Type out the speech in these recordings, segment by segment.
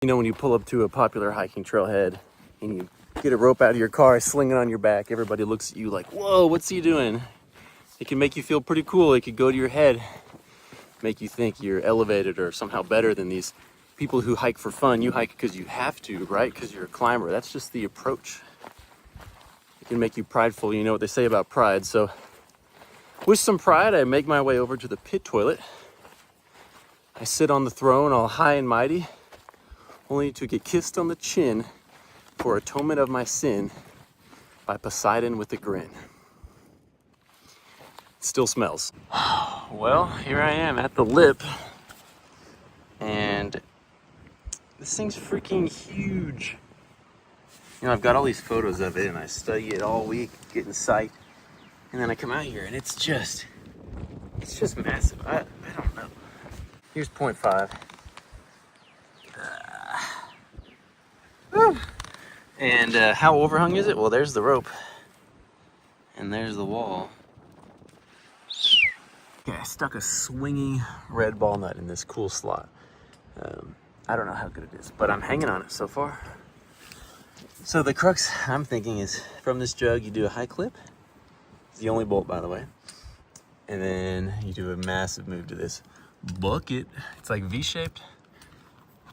You know, when you pull up to a popular hiking trailhead and you get a rope out of your car, sling it on your back, everybody looks at you like, whoa, what's he doing? It can make you feel pretty cool. It could go to your head, make you think you're elevated or somehow better than these people who hike for fun. You hike because you have to, right? Because you're a climber. That's just the approach. It can make you prideful. You know what they say about pride. So with some pride, I make my way over to the pit toilet. I sit on the throne all high and mighty, only to get kissed on the chin for atonement of my sin by Poseidon with a grin. It still smells. Well, here I am at the lip, and this thing's freaking huge. You know, I've got all these photos of it and I study it all week, getting sight, and then I come out here and it's just massive. I don't know. Here's 0.5. And how overhung is it? Well, there's the rope and there's the wall. Okay, I stuck a swinging red ball nut in this cool slot. I don't know how good it is, but I'm hanging on it so far. So the crux I'm thinking is from this jug, you do a high clip. It's the only bolt, by the way. And then you do a massive move to this bucket. It's like V-shaped,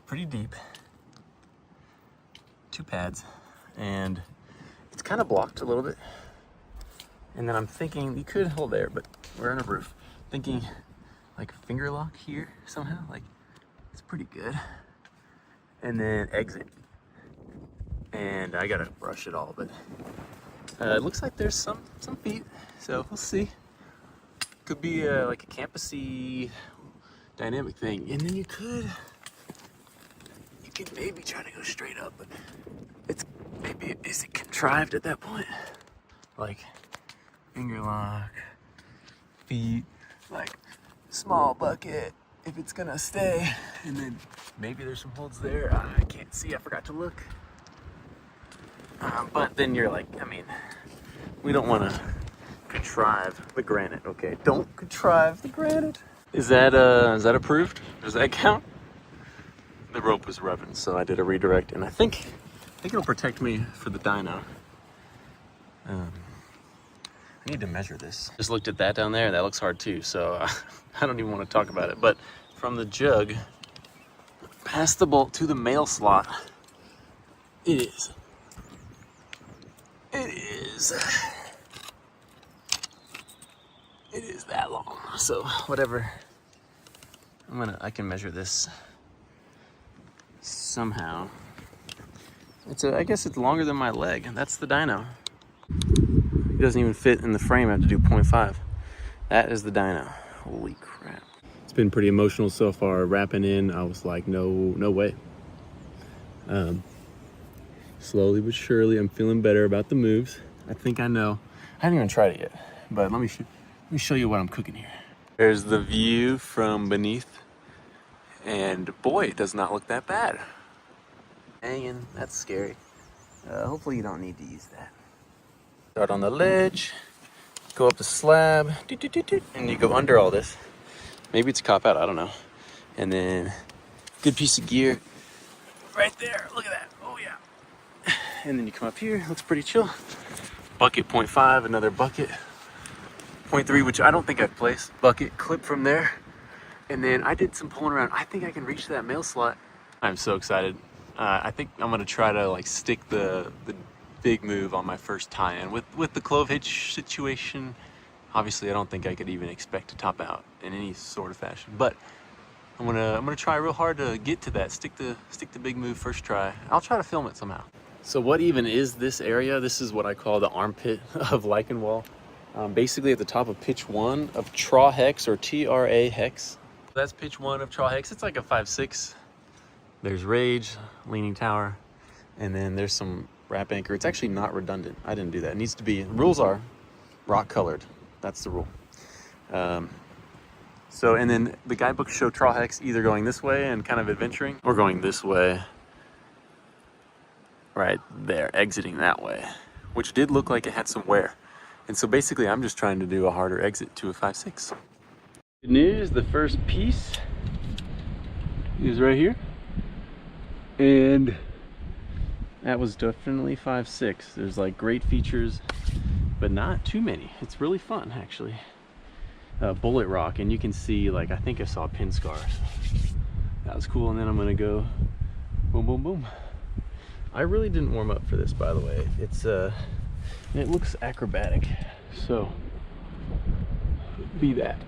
pretty deep. 2 pads, and it's kind of blocked a little bit. And then I'm thinking you could hold there, but we're on a roof. Thinking like a finger lock here somehow, like it's pretty good. And then exit. And I gotta brush it all, but it looks like there's some feet, so we'll see. Could be like a campusy dynamic thing. And then you could maybe try to go straight up, but is it contrived at that point? Like finger lock, feet, like small bucket if it's gonna stay, and then maybe there's some holds there. I can't see, I forgot to look. But then you're like, I mean, we don't want to contrive the granite, okay? Don't contrive the granite. Is that approved? Does that count? The rope was rubbing, so I did a redirect, and I think it'll protect me for the dyno. I need to measure this. Just looked at that down there, that looks hard too, so I don't even want to talk about it. But from the jug, past the bolt to the mail slot, it is that long. So whatever, I can measure this somehow. I guess it's longer than my leg, and that's the dyno. It doesn't even fit in the frame. I have to do 0.5. That is the dyno. Holy crap. It's been pretty emotional so far. Wrapping in, I was like, no way. Slowly but surely, I'm feeling better about the moves. I think I know. I haven't even tried it yet, but let me show you what I'm cooking here. There's the view from beneath, and boy, it does not look that bad. Hanging, that's scary. Hopefully you don't need to use that. Start on the ledge, go up the slab, and you go under all this. Maybe it's a cop out, I don't know. And then, good piece of gear right there, look at that, oh yeah. And then you come up here, looks pretty chill. Bucket 0.5, another bucket. 0.3, which I don't think I've placed. Bucket, clip from there. And then I did some pulling around. I think I can reach that mail slot. I'm so excited. I think I'm gonna try to like stick the big move on my first tie-in. With the clove hitch situation, obviously I don't think I could even expect to top out in any sort of fashion. But I'm gonna try real hard to get to that. Stick the big move first try. I'll try to film it somehow. So what even is this area? This is what I call the armpit of Leichenwald. Basically at the top of pitch 1 of Traw Hex, or TRA Hex. That's pitch 1 of Traw Hex. It's like a 5-6. There's Rage, Leaning Tower, and then there's some wrap anchor. It's actually not redundant. I didn't do that. It needs to be, rules are rock colored. That's the rule. So, and then the guidebooks show Traw Hex either going this way and kind of adventuring, or going this way, right there, exiting that way, which did look like it had some wear. And so basically I'm just trying to do a harder exit to a 5-6. Good news, the first piece is right here. And that was definitely 5.6. There's like great features, but not too many. It's really fun, actually. Bullet rock, and you can see, like, I think I saw pin scars. That was cool. And then I'm gonna go boom, boom, boom. I really didn't warm up for this, by the way. It's it looks acrobatic, so be that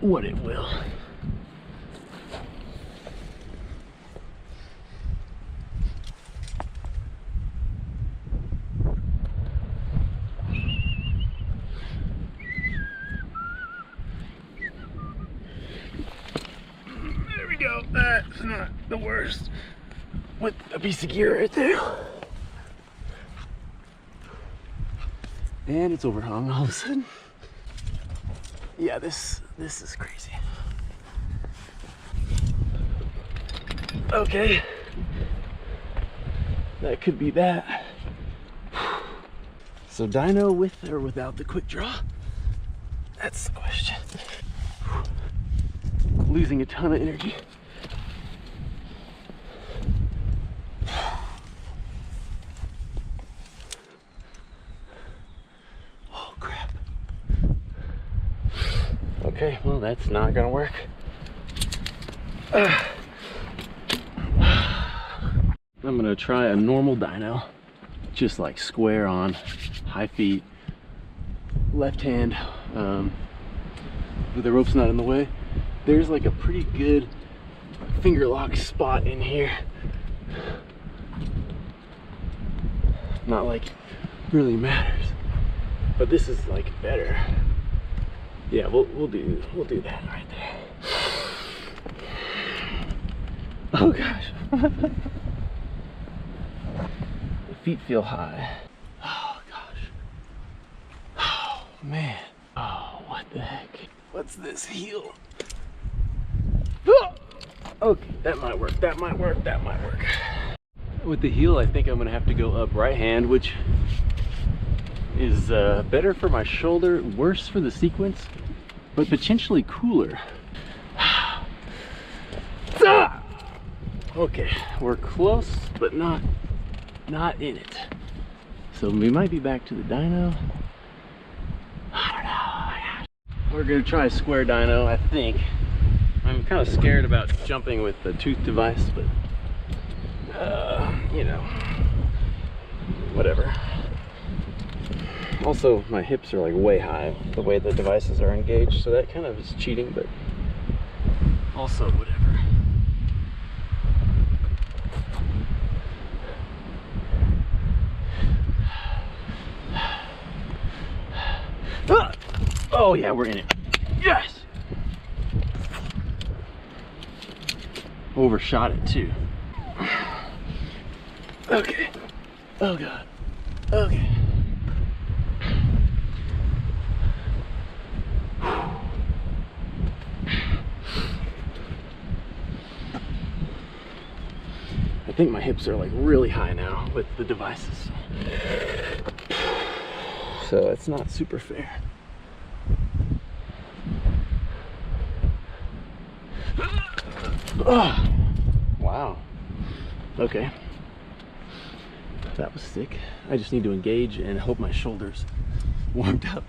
what it will. There we go. That's not the worst. With a piece of gear right there. And it's overhung all of a sudden. Yeah, this is crazy. Okay. That could be that. So dyno with or without the quick draw? That's the question. Losing a ton of energy. Oh crap. Okay, well that's not gonna work. I'm gonna try a normal dyno, just like square on, high feet, left hand, with the rope's not in the way. There's like a pretty good finger lock spot in here. Not like really matters, but this is like better. Yeah, we'll do that right there. Oh gosh. The feet feel high. Oh gosh. Oh man. Oh, what the heck? What's this heel? Okay, that might work, that might work, that might work. With the heel, I think I'm gonna have to go up right hand, which is better for my shoulder, worse for the sequence, but potentially cooler. Okay, we're close, but not in it. So we might be back to the dyno. I don't know. We're gonna try a square dyno, I think. I'm kind of scared about jumping with the tooth device, but you know, whatever. Also, my hips are like way high the way the devices are engaged, so that kind of is cheating, but also whatever. Oh yeah, we're in it. Yes! Overshot it too. Okay. Oh god. Okay. I think my hips are like really high now with the devices. So it's not super fair. Oh, wow. Okay. That was sick. I just need to engage and hope my shoulders warmed up.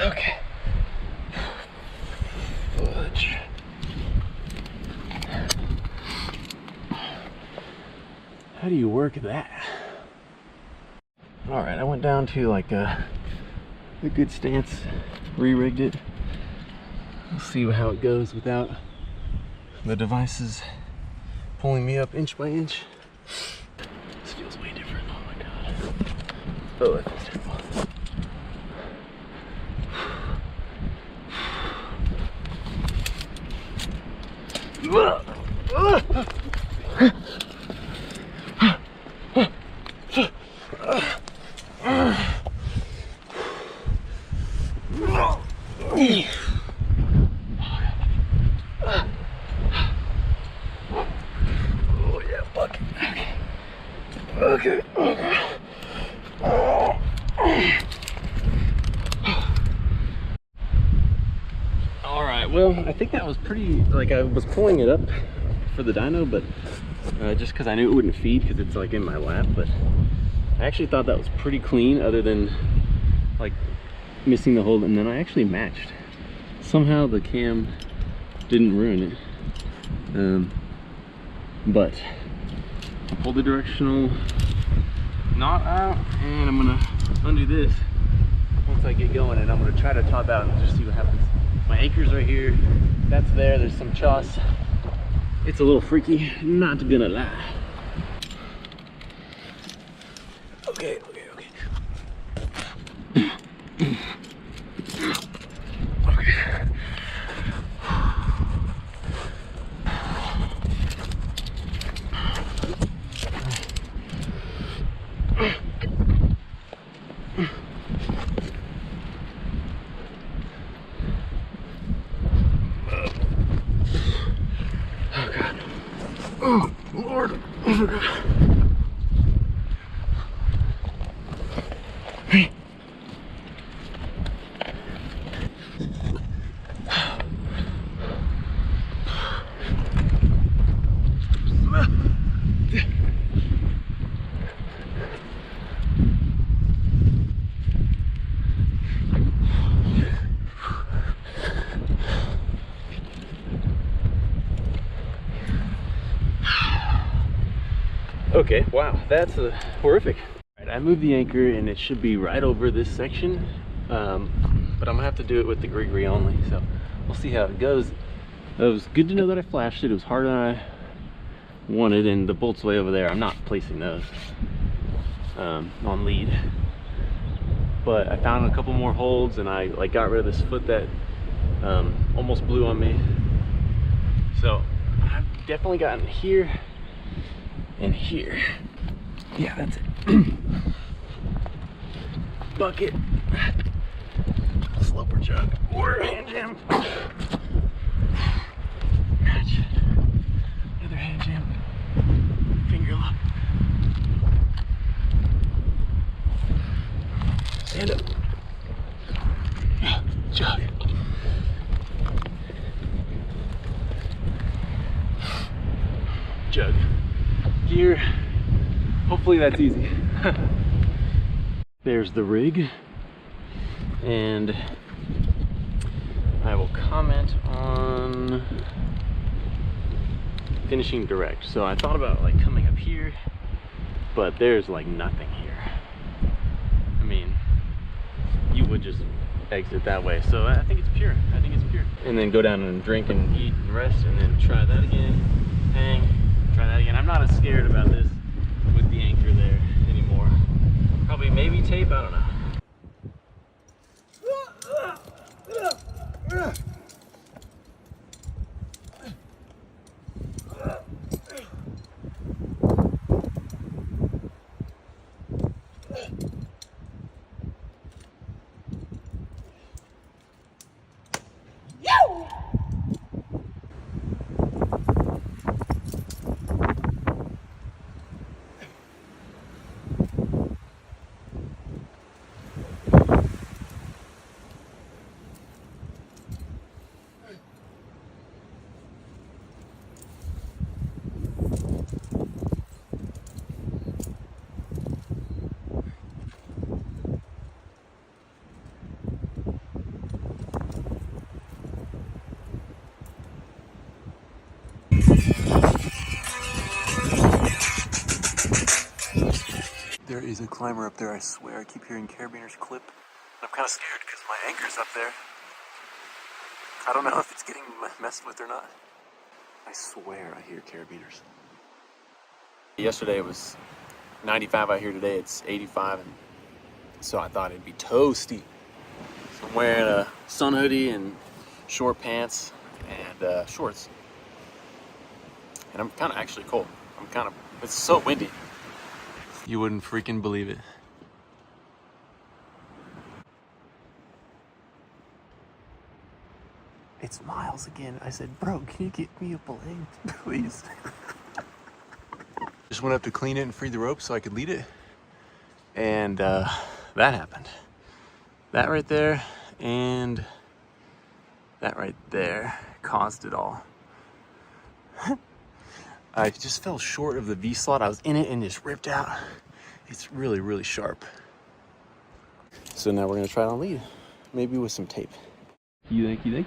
Okay. How do you work that? All right, I went down to like a good stance, re-rigged it. We'll see how it goes without the devices pulling me up inch by inch. This feels way different. Oh my god. Oh, that feels terrible. right, well, I think that was pretty, like I was pulling it up for the dyno, but just because I knew it wouldn't feed because it's like in my lap, but I actually thought that was pretty clean other than like missing the hold, and then I actually matched. Somehow the cam didn't ruin it. But I pulled the directional knot out, and I'm gonna undo this once I get going, and I'm gonna try to top out and just see what happens. My anchor's right here, that's there, there's some choss. It's a little freaky, not gonna lie. Okay. Oh, Lord. Oh, God. Hey. Okay, wow, that's horrific. All right, I moved the anchor and it should be right over this section, but I'm gonna have to do it with the gree only, so we'll see how it goes. It was good to know that I flashed it. It was harder than I wanted, and the bolt's way over there. I'm not placing those on lead, but I found a couple more holds, and I like got rid of this foot that almost blew on me. So I've definitely gotten here and here. Yeah, that's it. Bucket, sloper jug, or hand jam. Match. Another hand jam. Finger lock. Stand up. Jug. Jug. Gear. Hopefully that's easy. There's the rig, and I will comment on finishing direct. So I thought about like coming up here, but there's like nothing here. I mean, you would just exit that way. So I think it's pure. I think it's pure. And then go down and drink and eat and rest, and then try that again. Hang. Try that again. I'm not as scared about this with the anchor there anymore. Probably maybe tape, I don't know. There is a climber up there, I swear. I keep hearing carabiners clip. I'm kind of scared because my anchor's up there. I don't know if it's getting messed with or not. I swear I hear carabiners. Yesterday it was 95 out here, today it's 85, and so I thought it'd be toasty. So I'm wearing a sun hoodie and short pants and shorts. And I'm kind of actually cold. It's so windy. You wouldn't freaking believe it. It's Miles again. I said, bro, can you get me a belay, please? Just went up to clean it and free the rope so I could lead it. And that happened. That right there and that That right there caused it all. I just fell short of the V-slot. I was in it and just ripped out. It's really, really sharp. So now we're gonna try it on lead, maybe with some tape. Thank you.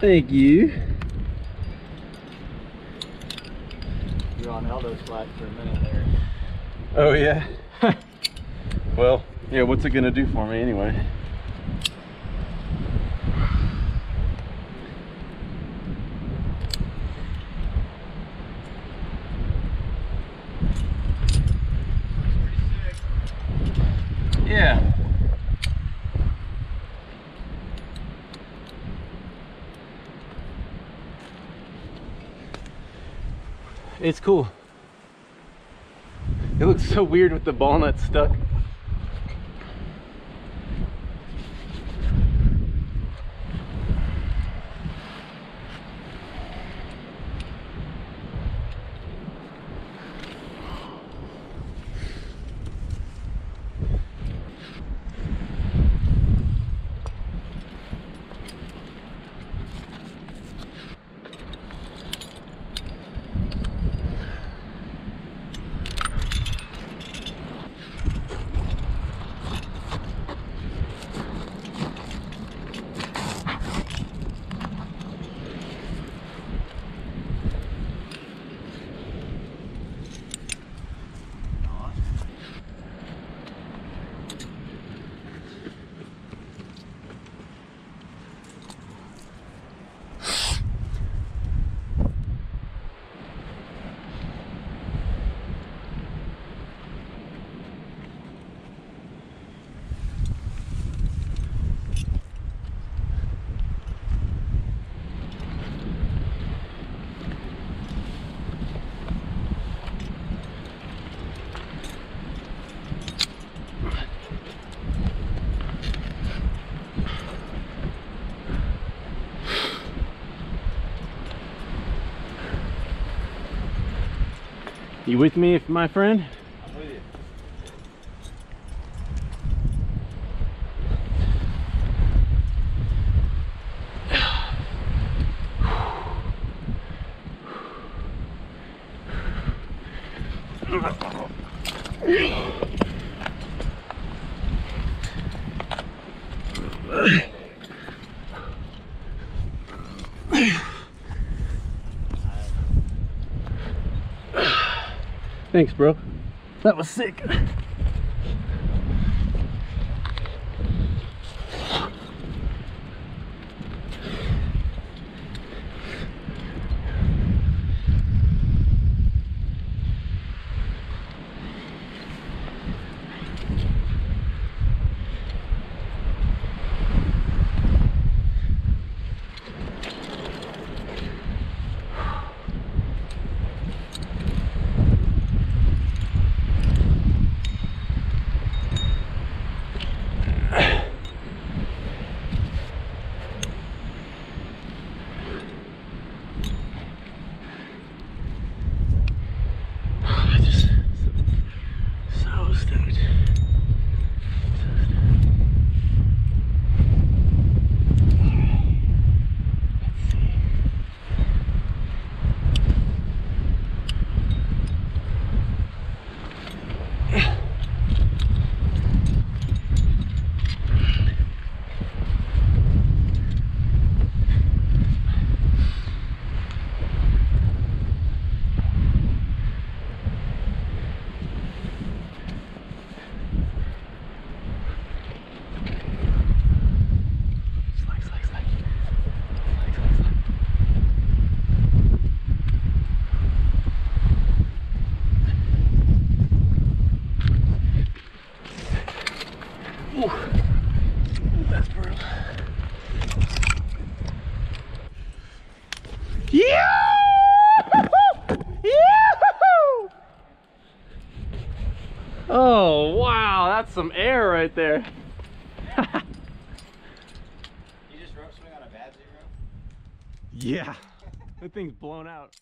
Thank you. You're on Aldo's flag for a minute there. Oh yeah? Well, yeah, what's it gonna do for me anyway? Yeah. It's cool. It looks so weird with the ball nut stuck. You with me, my friend? I'm with you. Thanks, bro. That was sick. some air right there. You just rope swing on a bad zero? Yeah. That thing's blown out.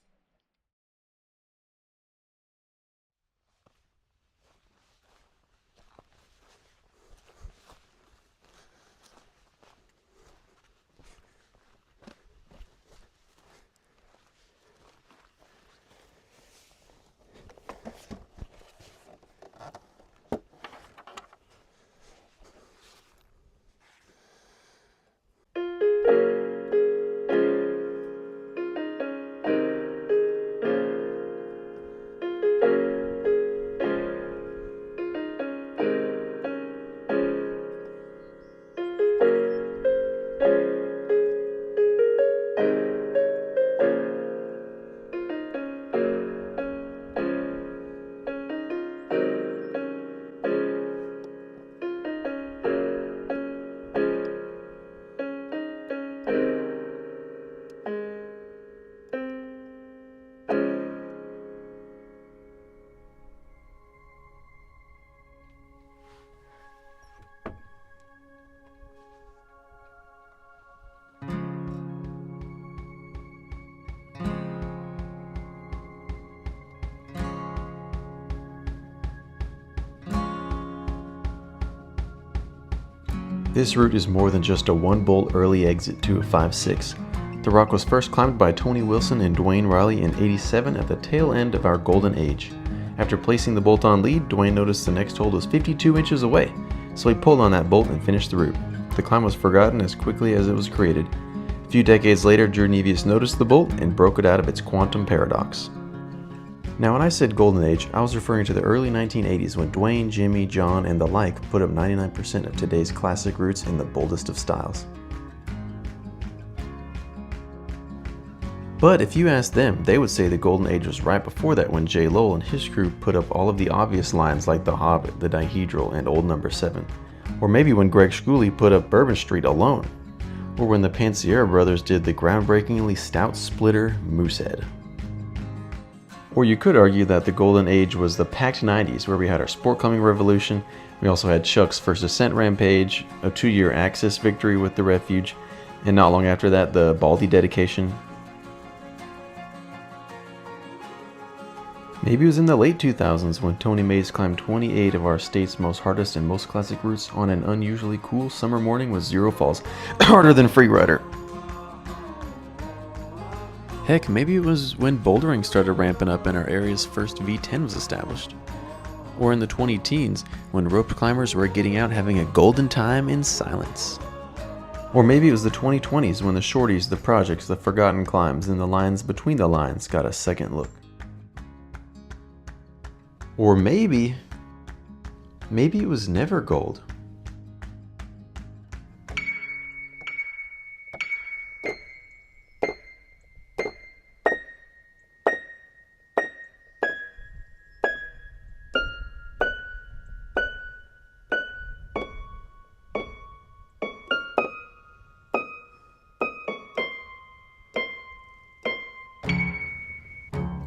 This route is more than just a one-bolt early exit to a 5-6. The rock was first climbed by Tony Wilson and Duane Raleigh in '87 at the tail end of our golden age. After placing the bolt on lead, Duane noticed the next hold was 52 inches away, so he pulled on that bolt and finished the route. The climb was forgotten as quickly as it was created. A few decades later, Drew Nevius noticed the bolt and broke it out of its quantum paradox. Now when I said golden age, I was referring to the early 1980s when Duane, Jimmy, John, and the like put up 99% of today's classic routes in the boldest of styles. But if you asked them, they would say the golden age was right before that when Jay Lowell and his crew put up all of the obvious lines like the Hobbit, the Dihedral, and Old Number 7. Or maybe when Greg Schooley put up Bourbon Street alone. Or when the Pansiera brothers did the groundbreakingly stout splitter Moosehead. Or you could argue that the golden age was the packed 90s where we had our sport climbing revolution, we also had Chuck's first Ascent rampage, a 2-year Axis victory with the Refuge, and not long after that the Baldy dedication. Maybe it was in the late 2000s when Tony Mays climbed 28 of our state's most hardest and most classic routes on an unusually cool summer morning with 0 falls, harder than Freerider. Heck, maybe it was when bouldering started ramping up and our area's first V10 was established. Or in the 20-teens, when roped climbers were getting out having a golden time in silence. Or maybe it was the 2020s when the shorties, the projects, the forgotten climbs, and the lines between the lines got a second look. Or maybe it was never gold.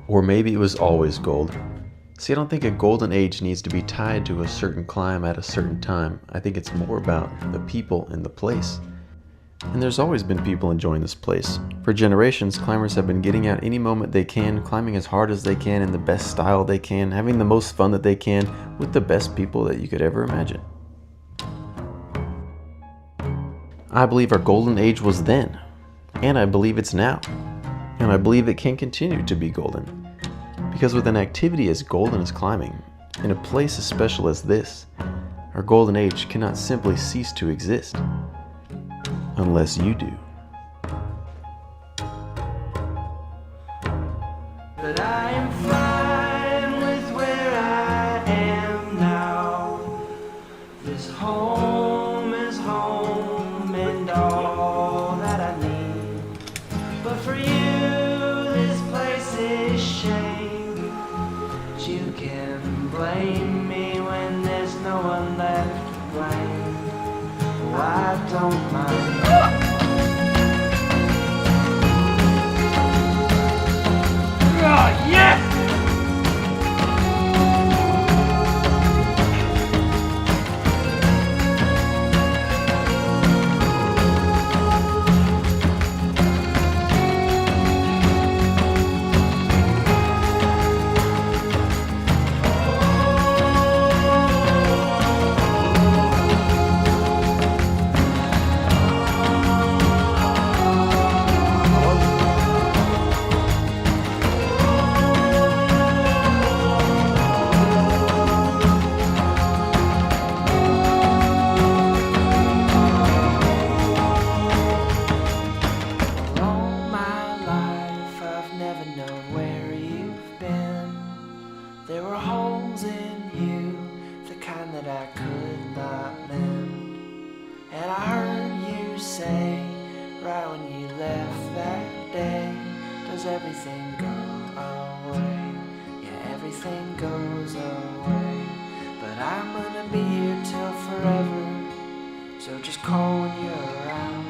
Or maybe it was always gold. See, I don't think a golden age needs to be tied to a certain climb at a certain time. I think it's more about the people and the place. And there's always been people enjoying this place. For generations, climbers have been getting out any moment they can, climbing as hard as they can in the best style they can, having the most fun that they can with the best people that you could ever imagine. I believe our golden age was then, and I believe it's now. And I believe it can continue to be golden. Because with an activity as golden as climbing, in a place as special as this, our golden age cannot simply cease to exist. Unless you do. But I am fine with where I am now. This home is home and all that I need. But for you, this place is shame. But you can blame me when there's no one left to blame. I don't mind. Oh, yes! everything go away. Yeah, everything goes away. But I'm gonna be here till forever. So just call when you're around.